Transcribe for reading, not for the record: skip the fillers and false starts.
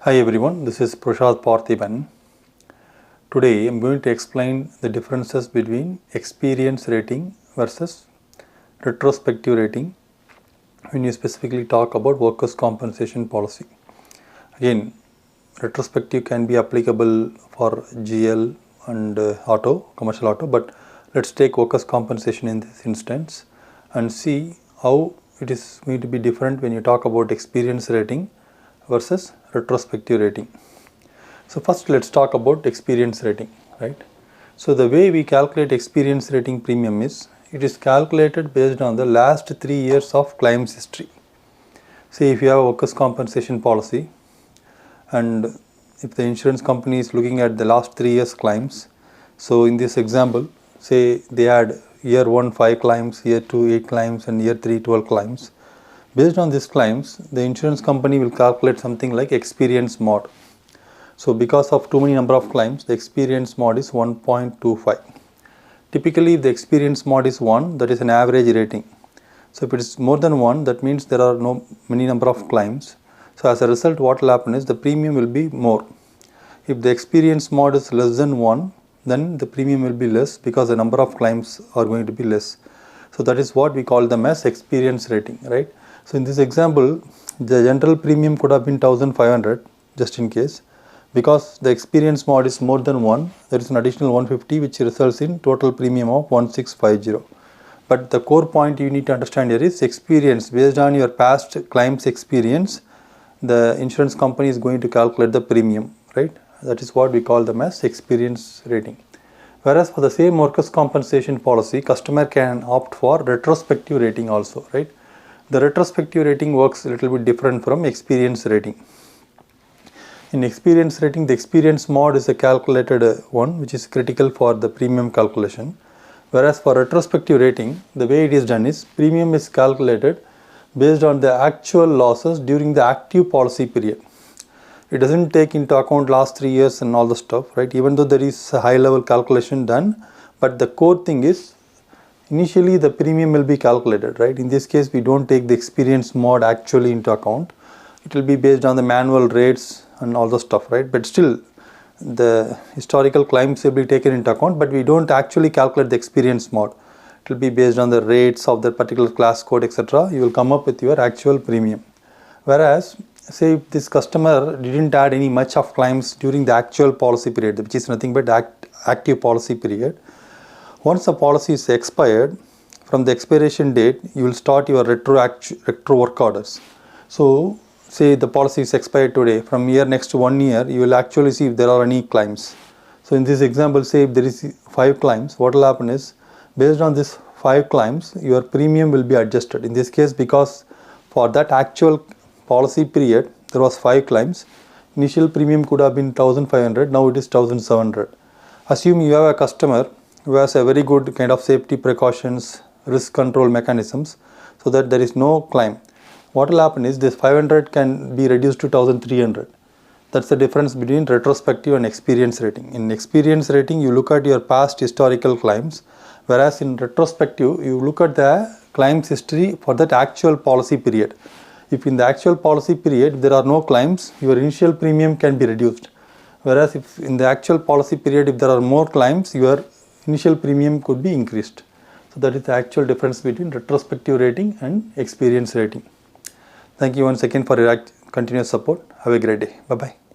Hi everyone, this is Prashad Parthiban. Today I am going to explain the differences between experience rating versus retrospective rating when you specifically talk about workers' compensation policy. Again, retrospective can be applicable for GL and commercial auto, but let's take workers' compensation in this instance and see how it is going to be different when you talk about experience rating versus retrospective rating. So first let's talk about experience rating, right? So the way we calculate experience rating premium is, it is calculated based on the last 3 years of claims history. Say if you have a workers' compensation policy and if the insurance company is looking at the last 3 years claims, so in this example, say they had year 1 5 claims, year 2 8 claims and year 3 12 claims. Based on these claims, the insurance company will calculate something like experience mod. So because of too many number of claims, the experience mod is 1.25. Typically, if the experience mod is 1, that is an average rating. So if it is more than 1, that means there are many number of claims. So as a result, what will happen is the premium will be more. If the experience mod is less than 1, then the premium will be less because the number of claims are going to be less. So that is what we call them as experience rating, right? So in this example, the general premium could have been 1500 just in case. Because the experience mod is more than 1, there is an additional 150 which results in total premium of 1650. But the core point you need to understand here is experience. Based on your past claims experience, the insurance company is going to calculate the premium, right? That is what we call them as experience rating. Whereas for the same workers' compensation policy, customer can opt for retrospective rating also, right? The retrospective rating works a little bit different from experience rating. In experience rating, the experience mod is a calculated one which is critical for the premium calculation. Whereas for retrospective rating, the way it is done is premium is calculated based on the actual losses during the active policy period. It doesn't take into account last 3 years and all the stuff, right? Even though there is a high level calculation done, but the core thing is initially the premium will be calculated, right? In this case, we don't take the experience mod actually into account. It will be based on the manual rates and all the stuff, right? But still, the historical claims will be taken into account, but we don't actually calculate the experience mod. It will be based on the rates of the particular class code, etc. You will come up with your actual premium. Whereas, say if this customer didn't add any much of claims during the actual policy period, which is nothing but active policy period. Once the policy is expired, from the expiration date, you will start your retro work orders. So, say the policy is expired today, from next 1 year, you will actually see if there are any claims. So in this example, say if there is 5 claims, what will happen is, based on this 5 claims, your premium will be adjusted. In this case, because for that actual policy period, there was 5 claims, initial premium could have been 1500, now it is 1700. Assume you have a customer who has a very good kind of safety precautions, risk control mechanisms, so that there is no claim. What will happen is this 500 can be reduced to 1300. That's the difference between retrospective and experience rating. In experience rating, you look at your past historical claims, whereas in retrospective, you look at the claims history for that actual policy period. If in the actual policy period there are no claims, your initial premium can be reduced. Whereas if in the actual policy period, if there are more claims, your initial premium could be increased. So that is the actual difference between retrospective rating and experience rating. Thank you once again for your continuous support. Have a great day. Bye-bye.